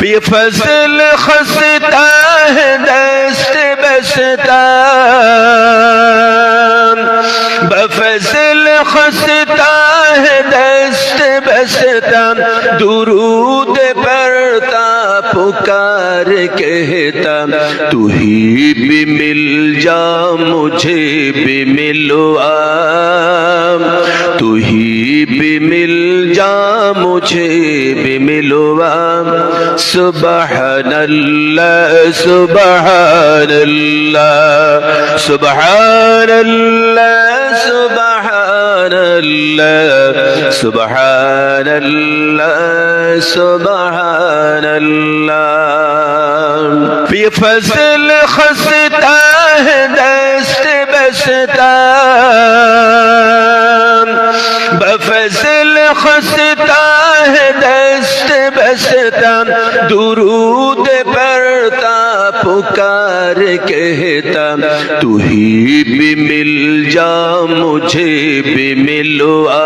یہ فضل خستا ہے دست بستا بفضل خستا ہے دست بستا درود پڑھتا پکار کہتا تو ہی بھی مل جا مجھے بھی ملوا تو ہی بھی مل جا مجھے بھی ملوا سبحان اللہ سبحان اللہ سبحان اللہ سبحان اللہ سبحان اللہ سبحان اللہ یہ فضل خستا ہے دست بستا بفضل خستا ہے دست بستا درود پڑھتا پکار کہتا تو ہی بھی مل جا مجھے بھی ملوا